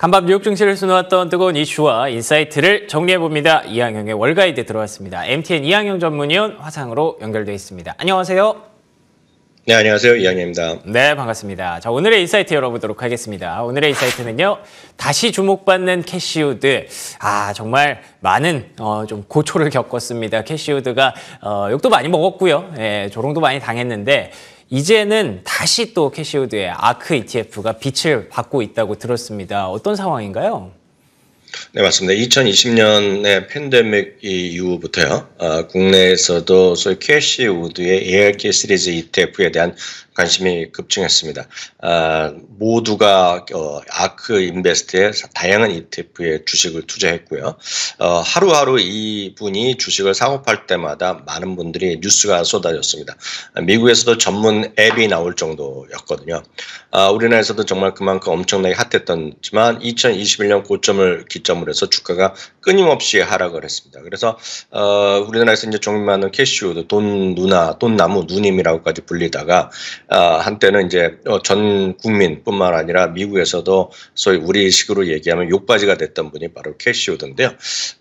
한밤 뉴욕 증시를 수놓았던 뜨거운 이슈와 인사이트를 정리해봅니다. 이항영의 월가이드 들어왔습니다. MTN 이항영 전문위원 화상으로 연결돼 있습니다. 안녕하세요. 네, 안녕하세요. 이항영입니다. 네, 반갑습니다. 자, 오늘의 인사이트 열어보도록 하겠습니다. 오늘의 인사이트는요, 다시 주목받는 캐시우드. 정말 많은 좀 고초를 겪었습니다. 캐시우드가 욕도 많이 먹었고요. 조롱도 많이 당했는데 이제는 다시 또 캐시우드의 아크 ETF가 빛을 받고 있다고 들었습니다. 어떤 상황인가요? 네, 맞습니다. 2020년의 팬데믹 이후부터요, 국내에서도 소위 캐시우드의 ARK 시리즈 ETF에 대한 관심이 급증했습니다. 모두가 아크 인베스트의 다양한 ETF에 주식을 투자했고요. 하루하루 이분이 주식을 사고 팔 때마다 많은 분들이 뉴스가 쏟아졌습니다. 미국에서도 전문 앱이 나올 정도였거든요. 우리나라에서도 정말 그만큼 엄청나게 핫했지만 2021년 고점을 기점으로 해서 주가가 끊임없이 하락을 했습니다. 그래서 우리나라에서 이제 종류 많은 캐시우드, 돈나무, 누님이라고까지 불리다가 한때는 이제 전 국민뿐만 아니라 미국에서도 소위 우리식으로 얘기하면 욕바지가 됐던 분이 바로 캐시우드인데요.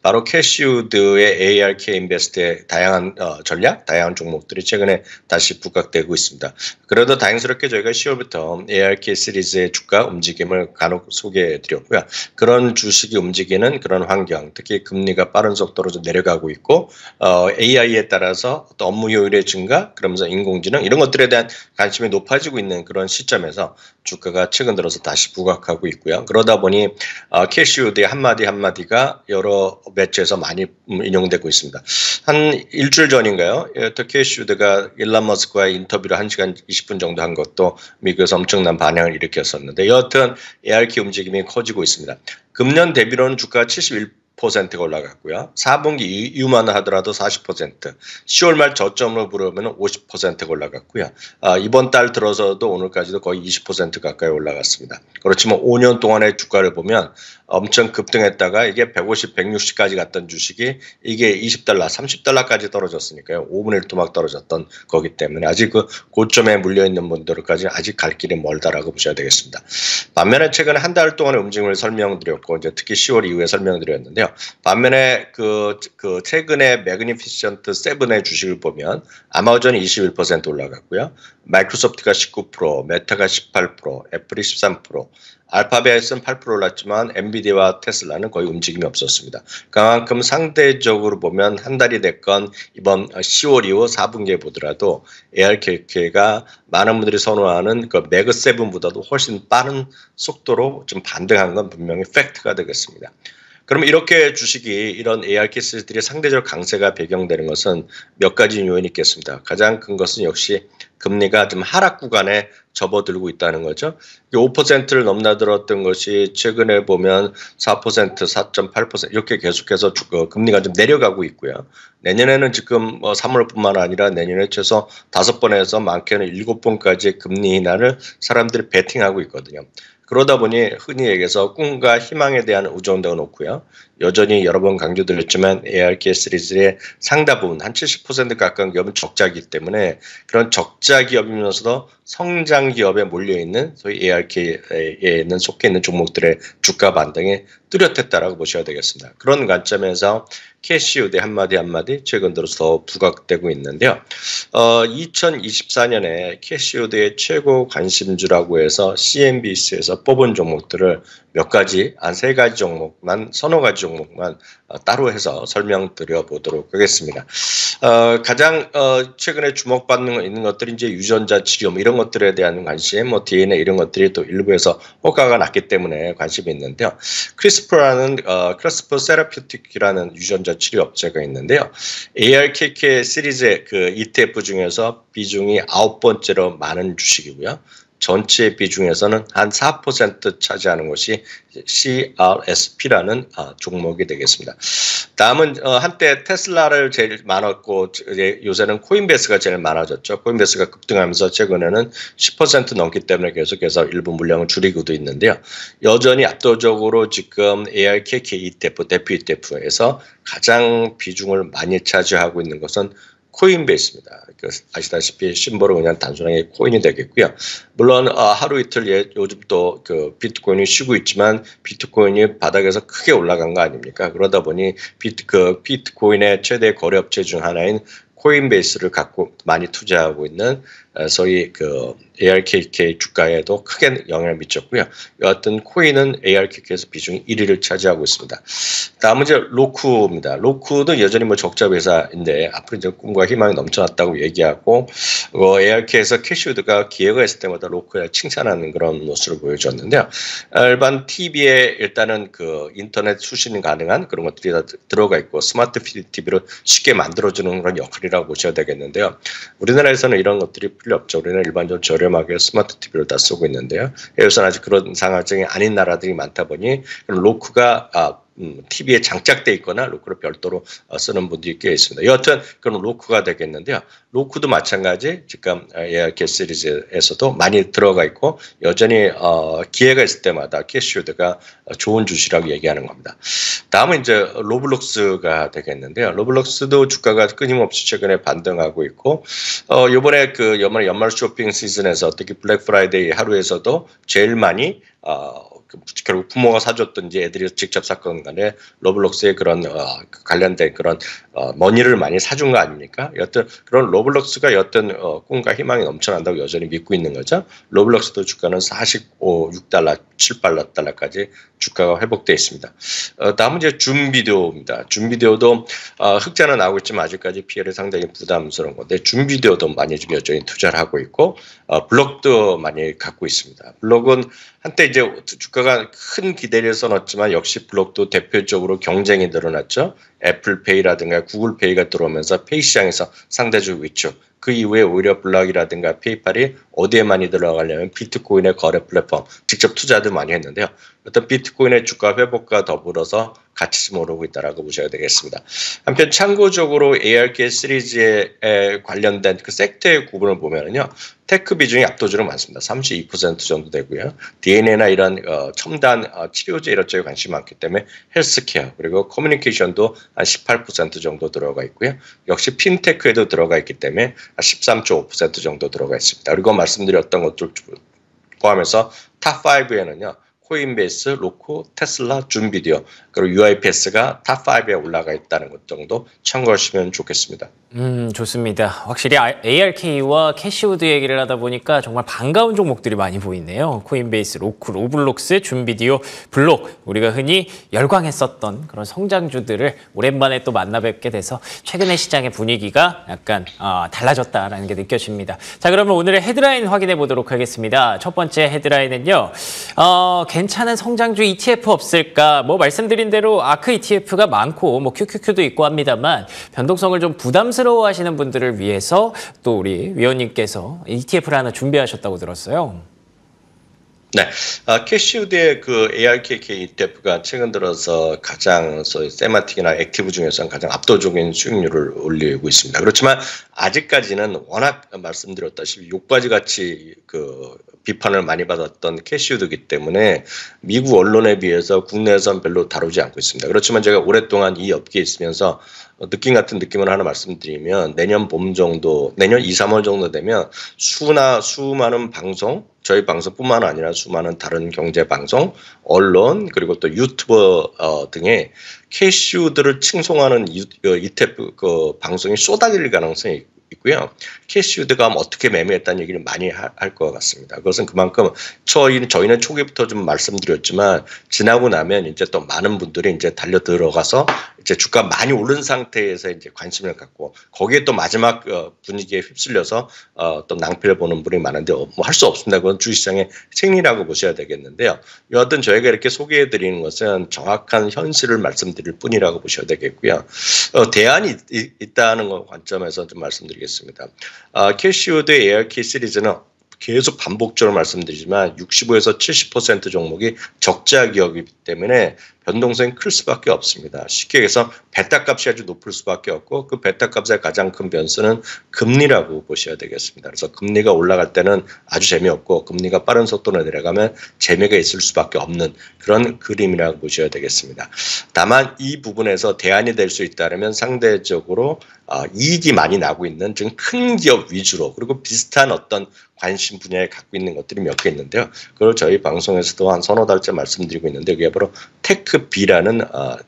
바로 캐시우드의 ARK 인베스트의 다양한 전략, 다양한 종목들이 최근에 다시 부각되고 있습니다. 그래도 다행스럽게 저희가 10월부터 ARK 시리즈의 주가 움직임을 간혹 소개해드렸고요. 그런 주식이 움직이는 그런 환경, 특히 금리가 빠른 속도로 좀 내려가고 있고 AI에 따라서 어떤 업무 효율의 증가, 그러면서 인공지능 이런 것들에 대한 관심이 높아지고 있는 그런 시점에서 주가가 최근 들어서 다시 부각하고 있고요. 그러다 보니 캐시우드의 한마디 한마디가 여러 매체에서 많이 인용되고 있습니다. 한 일주일 전인가요? 또 캐시우드가 일론 머스크와의 인터뷰를 1시간 20분 정도 한 것도 미국에서 엄청난 반향을 일으켰었는데 여하튼 ARK 움직임이 커지고 있습니다. 금년 대비로는 주가가 71%가 올라갔고요. 4분기 이후만 하더라도 40%, 10월 말 저점으로 부르면 50%가 올라갔고요. 이번 달 들어서도 오늘까지도 거의 20% 가까이 올라갔습니다. 그렇지만 5년 동안의 주가를 보면 엄청 급등했다가 이게 150, 160까지 갔던 주식이 이게 $20, $30까지 떨어졌으니까요. 5분의 1 토막 떨어졌던 거기 때문에 아직 그 고점에 물려있는 분들까지 아직 갈 길이 멀다라고 보셔야 되겠습니다. 반면에 최근 한 달 동안의 움직임을 설명드렸고 이제 특히 10월 이후에 설명드렸는데요. 반면에 그 최근에 매그니피션트 7의 주식을 보면 아마존이 21% 올라갔고요. 마이크로소프트가 19%, 메타가 18%, 애플이 13%, 알파벳은 8% 올랐지만 엔비디아와 테슬라는 거의 움직임이 없었습니다. 그만큼 상대적으로 보면 한 달이 됐건 이번 10월 이후 4분기에 보더라도 ARK가 많은 분들이 선호하는 그 매그7보다도 훨씬 빠른 속도로 좀 반등한 건 분명히 팩트가 되겠습니다. 그럼 이렇게 주식이 이런 ARK 시리즈들이 상대적 강세가 배경되는 것은 몇 가지 요인이 있겠습니다. 가장 큰 것은 역시 금리가 좀 하락 구간에 접어들고 있다는 거죠. 5%를 넘나들었던 것이 최근에 보면 4%, 4.8% 이렇게 계속해서 금리가 좀 내려가고 있고요. 내년에는 지금 3월뿐만 아니라 내년에 최소 5번에서 많게는 7번까지의 금리 인하를 사람들이 베팅하고 있거든요. 그러다 보니 흔히 얘기해서 꿈과 희망에 대한 의존도가 높고요. 여전히 여러 번 강조드렸지만 ARK 시리즈의 상당 부분 한 70% 가까운 기업은 적자 기업이기 때문에 그런 적자 기업이면서도 성장 기업에 몰려있는 소위 ARK에는 속해 있는 종목들의 주가 반등이 뚜렷했다라고 보셔야 되겠습니다. 그런 관점에서 캐시우드의 한마디 한마디 최근 들어서 더 부각되고 있는데요. 2024년에 캐시우드의 최고 관심주라고 해서 CNBC에서 뽑은 종목들을 몇 가지, 한 3가지 종목만, 서너 가지 종목만 따로 해서 설명드려 보도록 하겠습니다. 가장 최근에 주목받는 있는 것들이 이제 유전자 치료 이런 것들에 대한 관심, DNA 이런 것들이 또 일부에서 효과가 났기 때문에 관심이 있는데요. 크리스퍼 세라피틱이라는 유전자 치료 업체가 있는데요. ARKK 시리즈의 그 ETF 중에서 비중이 9번째로 많은 주식이고요. 전체 비중에서는 한 4% 차지하는 것이 CRSP라는 종목이 되겠습니다. 다음은 한때 테슬라를 제일 많았고 요새는 코인베이스가 제일 많아졌죠. 코인베이스가 급등하면서 최근에는 10% 넘기 때문에 계속해서 일부 물량을 줄이고도 있는데요. 여전히 압도적으로 지금 ARKK ETF, 대표 ETF에서 가장 비중을 많이 차지하고 있는 것은 코인베이스입니다. 아시다시피 심볼은 그냥 단순하게 코인이 되겠고요. 물론 하루 이틀 요즘 또 그 비트코인이 쉬고 있지만 비트코인이 바닥에서 크게 올라간 거 아닙니까? 그러다 보니 비트코인의 최대 거래업체 중 하나인 코인베이스를 갖고 많이 투자하고 있는 소위 그 ARKK 주가에도 크게 영향을 미쳤고요. 여하튼 코인은 ARKK에서 비중이 1위를 차지하고 있습니다. 다음은 이제 로쿠입니다. 로쿠도 여전히 뭐 적자 회사인데 앞으로 이제 꿈과 희망이 넘쳐났다고 얘기하고 ARK에서 캐시우드가 기회가 있을 때마다 로쿠에 칭찬하는 그런 모습을 보여줬는데요. 일반 TV에 일단은 그 인터넷 수신이 가능한 그런 것들이 다 들어가 있고 스마트 TV로 쉽게 만들어주는 그런 역할이라고 보셔야 되겠는데요. 우리나라에서는 이런 것들이 필요 없죠. 우리는 일반적으로 저렴하게 스마트 TV를 다 쓰고 있는데요. 여기서는 아직 그런 상황이 아닌 나라들이 많다 보니 로쿠가 TV에 장착돼 있거나 로쿠를 별도로 쓰는 분들이 꽤 있습니다. 여하튼 그런 로쿠가 되겠는데요. 로쿠도 마찬가지 지금 ARK 시리즈에서도 많이 들어가 있고 여전히 기회가 있을 때마다 캐시우드가 좋은 주시라고 얘기하는 겁니다. 다음은 이제 로블록스가 되겠는데요. 로블록스도 주가가 끊임없이 최근에 반등하고 있고 이번에 그 연말 쇼핑 시즌에서 특히 블랙 프라이데이 하루에서도 제일 많이 결국 부모가 사줬든지 애들이 직접 샀건 간에 로블록스의 그런 관련된 그런 머니를 많이 사준 거 아닙니까? 여튼 그런 로블록스가 여튼 꿈과 희망이 넘쳐난다고 여전히 믿고 있는 거죠. 로블록스도 주가는 46달러, 7달러까지 주가가 회복되어 있습니다. 다음은 이제 줌비디오입니다. 줌비디오도 흑자는 나오고 있지만 아직까지 PL이 상당히 부담스러운 건데 줌비디오도 많이 지금 여전히 투자를 하고 있고 블록도 많이 갖고 있습니다. 블록은 한때 이제 주가가 큰 기대를 써놨지만 역시 블록도 대표적으로 경쟁이 늘어났죠. 애플페이라든가 구글페이가 들어오면서 페이 시장에서 상대적 위축. 그 이후에 오히려 블록이라든가 페이팔이 어디에 많이 들어가려면 비트코인의 거래 플랫폼 직접 투자도 많이 했는데요. 어떤 비트코인의 주가 회복과 더불어서 같이 좀 오르고 있다라고 보셔야 되겠습니다. 한편 참고적으로 ARK 시리즈에 관련된 그 섹터의 구분을 보면은요. 테크 비중이 압도적으로 많습니다. 32% 정도 되고요. DNA나 이런 첨단 치료제 이런 쪽에 관심이 많기 때문에 헬스케어 그리고 커뮤니케이션도 한 18% 정도 들어가 있고요. 역시 핀테크에도 들어가 있기 때문에 13.5% 정도 들어가 있습니다. 그리고 말씀드렸던 것들 포함해서 탑5에는요. 코인베이스, 로쿠, 테슬라, 줌비디오 그리고 UiPath가 탑5에 올라가 있다는 것 정도 참고하시면 좋겠습니다. 좋습니다. 확실히 ARK와 캐시우드 얘기를 하다 보니까 정말 반가운 종목들이 많이 보이네요. 코인베이스, 로쿠, 로블록스, 줌비디오, 블록 우리가 흔히 열광했었던 그런 성장주들을 오랜만에 또 만나 뵙게 돼서 최근의 시장의 분위기가 약간 달라졌다라는 게 느껴집니다. 자, 그러면 오늘의 헤드라인 확인해 보도록 하겠습니다. 첫 번째 헤드라인은요. 괜찮은 성장주 ETF 없을까? 뭐 말씀드린 대로 아크 ETF가 많고 뭐 QQQ도 있고 합니다만 변동성을 좀 부담스러워하시는 분들을 위해서 또 우리 위원님께서 ETF를 하나 준비하셨다고 들었어요. 네, 캐시우드의 그 ARKK ETF가 최근 들어서 가장 세마틱이나 액티브 중에서는 가장 압도적인 수익률을 올리고 있습니다. 그렇지만 아직까지는 워낙 말씀드렸다시피 욕바지 같이 그 비판을 많이 받았던 캐시우드이기 때문에 미국 언론에 비해서 국내에선 별로 다루지 않고 있습니다. 그렇지만 제가 오랫동안 이 업계에 있으면서 느낌 같은 느낌을 하나 말씀드리면 내년 봄 정도, 내년 2, 3월 정도 되면 수많은 방송, 저희 방송뿐만 아니라 수많은 다른 경제 방송, 언론 그리고 또 유튜버 등의 캐시우드를 칭송하는 ETF 그 방송이 쏟아질 가능성이 있고요. 캐시우드가 어떻게 매매했다는 얘기를 많이 할 것 같습니다. 그것은 그만큼 저희는 초기부터 좀 말씀드렸지만 지나고 나면 이제 또 많은 분들이 이제 달려 들어가서 이제 주가 많이 오른 상태에서 이제 관심을 갖고 거기에 또 마지막 분위기에 휩쓸려서 또 낭패를 보는 분이 많은데 뭐 할 수 없습니다. 그건 주식시장의 생리라고 보셔야 되겠는데요. 여하튼 저희가 이렇게 소개해 드리는 것은 정확한 현실을 말씀드릴 뿐이라고 보셔야 되겠고요. 대안이 있다는 관점에서 좀 말씀드리겠습니다. 캐시우드 ARK 시리즈는 계속 반복적으로 말씀드리지만 65에서 70% 종목이 적자 기업이기 때문에 변동성이 클 수밖에 없습니다. 쉽게 얘기해서 베타 값이 아주 높을 수밖에 없고 그 베타 값의 가장 큰 변수는 금리라고 보셔야 되겠습니다. 그래서 금리가 올라갈 때는 아주 재미없고 금리가 빠른 속도로 내려가면 재미가 있을 수밖에 없는 그런 그림이라고 보셔야 되겠습니다. 다만 이 부분에서 대안이 될 수 있다면 상대적으로 이익이 많이 나고 있는 좀 큰 기업 위주로 그리고 비슷한 어떤 관심 분야에 갖고 있는 것들이 몇 개 있는데요. 그걸 저희 방송에서도 한 서너 달째 말씀드리고 있는데 그게 바로 테크비라는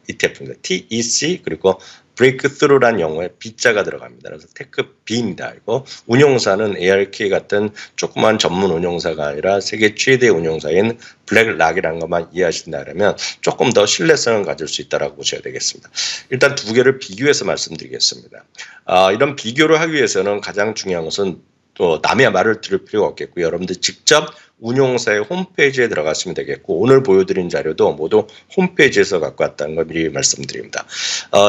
ETF입니다. TEC 그리고 브레이크스루라는 영어에 B자가 들어갑니다. 그래서 테크비입니다. 이거 운용사는 ARK 같은 조그만 전문 운용사가 아니라 세계 최대 운용사인 블랙락이라는 것만 이해하신다면 조금 더 신뢰성을 가질 수 있다고 보셔야 되겠습니다. 일단 두 개를 비교해서 말씀드리겠습니다. 이런 비교를 하기 위해서는 가장 중요한 것은 또 남의 말을 들을 필요가 없겠고요. 여러분들 직접 운용사의 홈페이지에 들어가시면 되겠고 오늘 보여드린 자료도 모두 홈페이지에서 갖고 왔다는 걸 미리 말씀드립니다.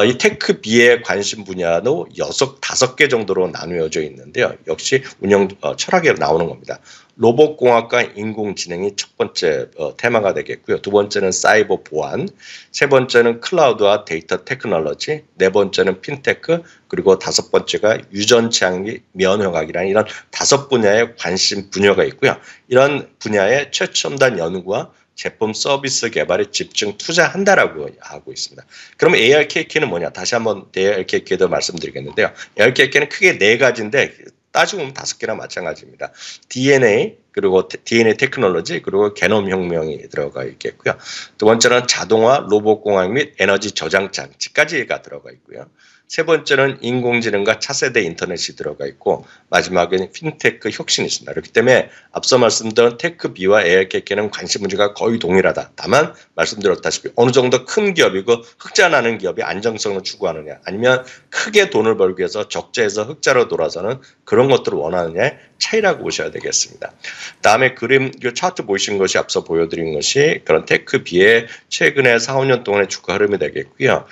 이 테크비의 관심 분야도 5개 정도로 나누어져 있는데요. 역시 운영 철학에 나오는 겁니다. 로봇공학과 인공지능이 첫 번째 테마가 되겠고요. 두 번째는 사이버 보안, 세 번째는 클라우드와 데이터 테크놀로지, 네 번째는 핀테크, 그리고 다섯 번째가 유전체 및 면역학이라는 이런 5분야의 관심 분야가 있고요. 이런 분야의 최첨단 연구와 제품 서비스 개발에 집중 투자한다라고 하고 있습니다. 그러면 ARKK는 뭐냐? 다시 한번 ARKK도 말씀드리겠는데요. ARKK는 크게 4가지인데 따지고 보면 5개나 마찬가지입니다. DNA, 그리고 DNA 테크놀로지, 그리고 게놈 혁명이 들어가 있겠고요. 두 번째는 자동화, 로봇공학 및 에너지 저장 장치까지가 들어가 있고요. 세 번째는 인공지능과 차세대 인터넷이 들어가 있고 마지막에는 핀테크 혁신이 있습니다. 그렇기 때문에 앞서 말씀드린 테크비와 ARKK는 관심 문제가 거의 동일하다. 다만 말씀드렸다시피 어느 정도 큰 기업이고 흑자나는 기업이 안정성을 추구하느냐 아니면 크게 돈을 벌기 위해서 적재에서 흑자로 돌아서는 그런 것들을 원하느냐의 차이라고 보셔야 되겠습니다. 다음에 그림 차트 보이신 것이 앞서 보여드린 것이 그런 테크비의 최근에 4, 5년 동안의 주가 흐름이 되겠고요.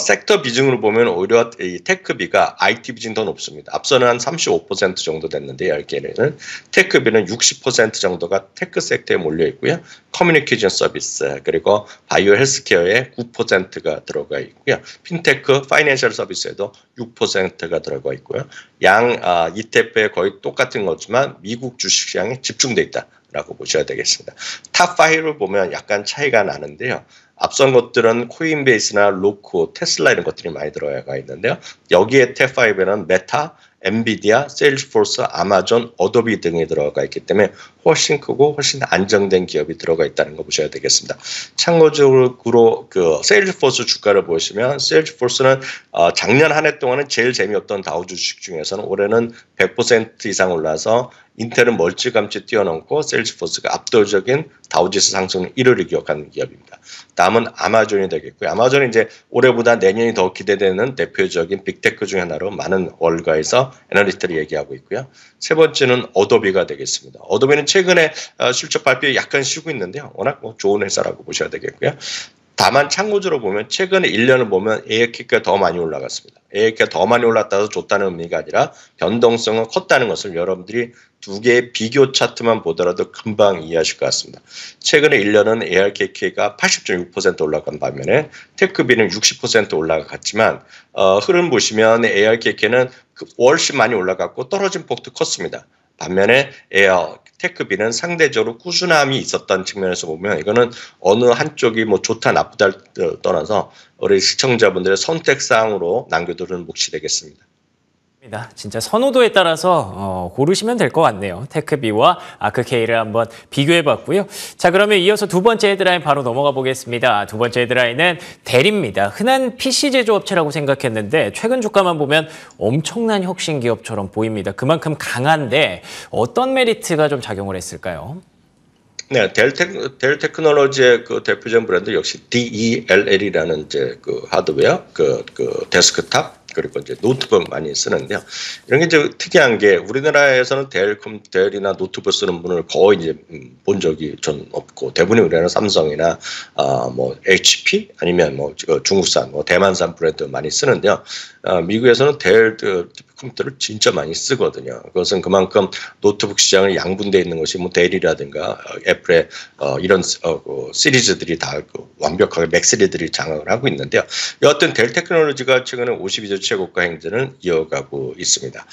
섹터 비중으로 보면 오히려 이 테크비가 IT 비중이 더 높습니다. 앞서는 한 35% 정도 됐는데 10개는 테크비는 60% 정도가 테크 섹터에 몰려 있고요. 커뮤니케이션 서비스 그리고 바이오 헬스케어에 9%가 들어가 있고요. 핀테크 파이낸셜 서비스에도 6%가 들어가 있고요. 양 ETF에 거의 똑같은 거지만 미국 주식시장에 집중돼 있다라고 보셔야 되겠습니다. 탑5를 보면 약간 차이가 나는데요. 앞선 것들은 코인베이스나 로쿠, 테슬라 이런 것들이 많이 들어가 있는데요. 여기에 탑5에는 메타, 엔비디아, 세일즈포스, 아마존, 어도비 등이 들어가 있기 때문에 훨씬 크고 훨씬 안정된 기업이 들어가 있다는 거 보셔야 되겠습니다. 참고적으로 그 세일즈포스 주가를 보시면 세일즈포스는 작년 한 해 동안은 제일 재미없던 다우 주식 중에서는 올해는 100% 이상 올라서 인텔은 멀찌감치 뛰어넘고 세일즈포스가 압도적인 다우지수 상승 1위를 기록하는 기업입니다. 다음은 아마존이 되겠고요. 아마존은 이제 올해보다 내년이 더 기대되는 대표적인 빅테크 중 하나로 많은 월가에서 애널리스트들이 얘기하고 있고요. 세 번째는 어도비가 되겠습니다. 어도비는 최근에 실적 발표에 약간 쉬고 있는데요. 워낙 좋은 회사라고 보셔야 되겠고요. 다만 참고적으로 보면 최근에 1년을 보면 ARK가 더 많이 올라갔습니다. ARK가 더 많이 올랐다고 좋다는 의미가 아니라 변동성은 컸다는 것을 여러분들이 두 개의 비교 차트만 보더라도 금방 이해하실 것 같습니다. 최근에 1년은 ARKK가 80.6% 올라간 반면에 테크비는 60% 올라갔지만 흐름 보시면 ARKK는 훨씬 많이 올라갔고 떨어진 폭도 컸습니다. 반면에 테크비는 상대적으로 꾸준함이 있었던 측면에서 보면 이거는 어느 한쪽이 뭐 좋다 나쁘다를 떠나서 우리 시청자분들의 선택사항으로 남겨두는 몫이 되겠습니다. 진짜 선호도에 따라서 고르시면 될 것 같네요. 테크비와 아크케이를 한번 비교해봤고요. 자, 그러면 이어서 두 번째 헤드라인 바로 넘어가 보겠습니다. 두 번째 헤드라인은 델입니다. 흔한 PC 제조업체라고 생각했는데 최근 주가만 보면 엄청난 혁신 기업처럼 보입니다. 그만큼 강한데 어떤 메리트가 좀 작용을 했을까요? 네, 델 테크놀로지의 그 대표적인 브랜드 역시 DELL이라는 이제 그 하드웨어, 그 데스크탑 그리고 이제 노트북 많이 쓰는데요. 이런 게 이제 특이한 게 우리나라에서는 델이나 노트북 쓰는 분을 거의 이제 본 적이 전 없고 대부분이 우리나라 삼성이나 뭐 HP 아니면 뭐 중국산, 뭐 대만산 브랜드 많이 쓰는데요. 미국에서는 델 컴퓨터를 진짜 많이 쓰거든요. 그것은 그만큼 노트북 시장을 양분되어 있는 것이 뭐 델이라든가 애플의 이런 시리즈들이 다 완벽하게 맥시리들이 장악을 하고 있는데요. 여하튼 델 테크놀로지가 최근에 52주 최고가 행진을 이어가고 있습니다.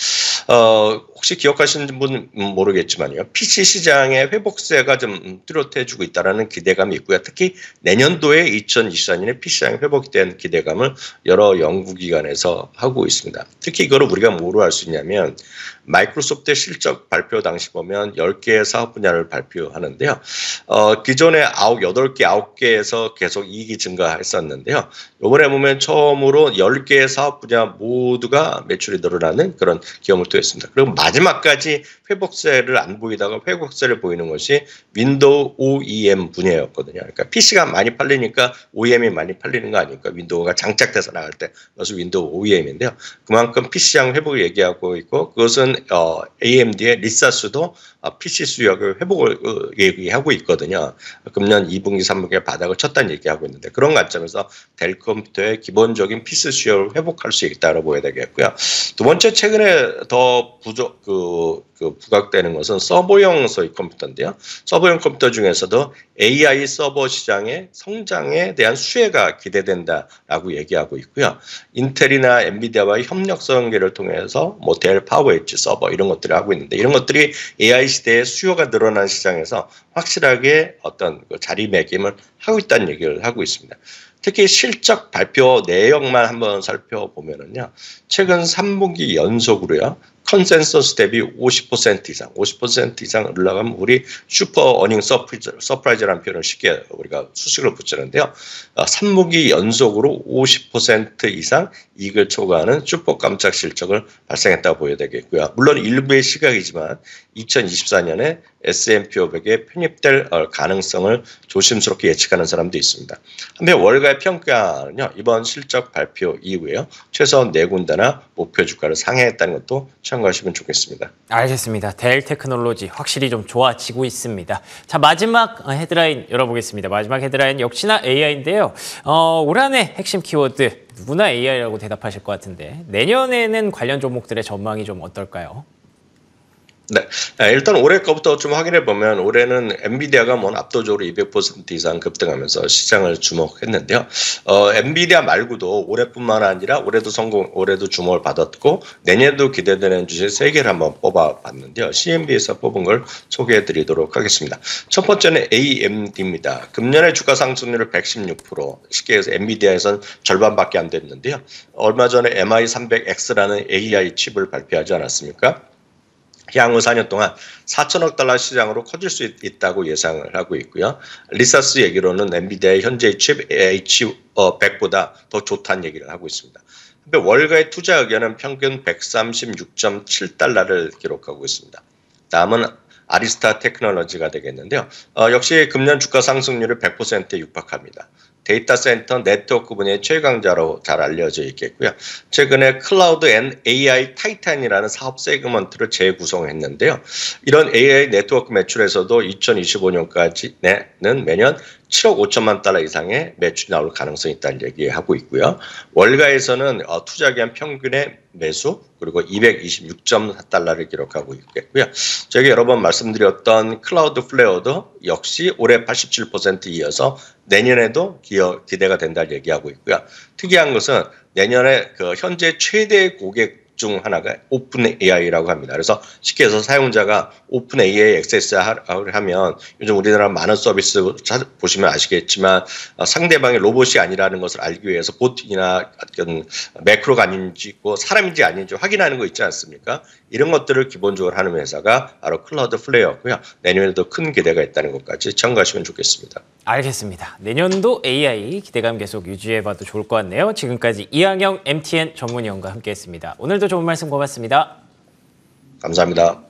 혹시 기억하시는 분 모르겠지만요. PC 시장의 회복세가 좀 뚜렷해지고 있다는 기대감이 있고요. 특히 내년도에 2024년에 PC 시장의 회복에 대한 기대감을 여러 연구기관에서 하고 있습니다. 특히 이거를 우리가 뭐로 알 수 있냐면 마이크로소프트의 실적 발표 당시 보면 10개의 사업 분야를 발표하는데요. 기존에 8개, 9개에서 계속 이익이 증가했었는데요. 이번에 보면 처음으로 10개의 사업 분야 모두가 매출이 늘어나는 그런 기업을 또했습니다. 그리고 마지막까지 회복세를 안 보이다가 회복세를 보이는 것이 윈도우 OEM 분야였거든요. 그러니까 PC가 많이 팔리니까 OEM이 많이 팔리는 거 아닙니까? 윈도우가 장착돼서 나갈 때 그래서 윈도우 OEM인데요. 그만큼 PC 시장 회복을 얘기하고 있고 그것은 AMD의 리사스도 PC 수요의 회복을 얘기하고 있거든요. 금년 2분기, 3분기에 바닥을 쳤다는 얘기하고 있는데 그런 관점에서 델 컴퓨터의 기본적인 PC 수요를 회복할 수 있다고 보여야 되겠고요. 두 번째 최근에 더 부각되는 것은 서버용 소위 컴퓨터인데요. 서버용 컴퓨터 중에서도 AI 서버 시장의 성장에 대한 수혜가 기대된다라고 얘기하고 있고요. 인텔이나 엔비디아와의 협력 관계를 통해서 뭐 델 파워 엣지 서버 이런 것들을 하고 있는데 이런 것들이 AI 시대의 수요가 늘어난 시장에서 확실하게 어떤 자리매김을 하고 있다는 얘기를 하고 있습니다. 특히 실적 발표 내용만 한번 살펴보면은요, 최근 3분기 연속으로요, 컨센서스 대비 50% 이상 올라가면 우리 슈퍼 어닝 서프라이즈라는 표현을 쉽게 우리가 수식을 붙이는데요. 3분기 연속으로 50% 이상 이익을 초과하는 슈퍼 깜짝 실적을 발생했다고 보여야 되겠고요. 물론 일부의 시각이지만 2024년에 S&P 500에 편입될 가능성을 조심스럽게 예측하는 사람도 있습니다. 한편 월가의 평가는요, 이번 실적 발표 이후에요, 최소한 4군데나 목표 주가를 상회했다는 것도 참고하시면 좋겠습니다. 알겠습니다. 델 테크놀로지 확실히 좀 좋아지고 있습니다. 자, 마지막 헤드라인 열어보겠습니다. 마지막 헤드라인 역시나 AI인데요. 올 한 해 핵심 키워드 누구나 AI라고 대답하실 것 같은데 내년에는 관련 종목들의 전망이 좀 어떨까요? 네, 일단 올해 거부터 좀 확인해 보면 올해는 엔비디아가 뭐 압도적으로 200% 이상 급등하면서 시장을 주목했는데요. 엔비디아 말고도 올해뿐만 아니라 올해도 주목을 받았고 내년도 기대되는 주식 3개를 한번 뽑아봤는데요. CNB에서 뽑은 걸 소개해드리도록 하겠습니다. 첫 번째는 AMD입니다. 금년에 주가 상승률을 116%, 쉽게 해서 엔비디아에서는 절반밖에 안 됐는데요. 얼마 전에 MI300X라는 AI 칩을 발표하지 않았습니까? 향후 4년 동안 4천억 달러 시장으로 커질 수 있다고 예상을 하고 있고요. 리사스 얘기로는 엔비디아의 현재 칩 H100보다 더 좋다는 얘기를 하고 있습니다. 월가의 투자 의견은 평균 136.7달러를 기록하고 있습니다. 다음은 아리스타 테크놀로지가 되겠는데요. 역시 금년 주가 상승률을 100%에 육박합니다. 데이터 센터 네트워크 분야의 최강자로 잘 알려져 있겠고요. 최근에 클라우드 앤 AI 타이탄이라는 사업 세그먼트를 재구성했는데요. 이런 AI 네트워크 매출에서도 2025년까지는 매년 7억 5천만 달러 이상의 매출이 나올 가능성이 있다는 얘기하고 있고요. 월가에서는 투자 기한 평균의 매수 그리고 226.4달러를 기록하고 있겠고요. 저희가 여러 번 말씀드렸던 클라우드 플레어도 역시 올해 87% 이어서 내년에도 기대가 된다는 얘기하고 있고요. 특이한 것은 내년에 현재 최대 고객 중 하나가 오픈 AI라고 합니다. 그래서 쉽게 해서 사용자가 오픈 AI 액세스를 하면 요즘 우리나라 많은 서비스 보시면 아시겠지만 상대방이 로봇이 아니라는 것을 알기 위해서 보트이나 매크로가 아닌지 사람인지 아닌지 확인하는 거 있지 않습니까? 이런 것들을 기본적으로 하는 회사가 바로 클라우드 플레이어고요. 내년에도 큰 기대가 있다는 것까지 참고하시면 좋겠습니다. 알겠습니다. 내년도 AI 기대감 계속 유지해봐도 좋을 것 같네요. 지금까지 이항영 MTN 전문위원과 함께했습니다. 오늘도 좋은 말씀 고맙습니다. 감사합니다.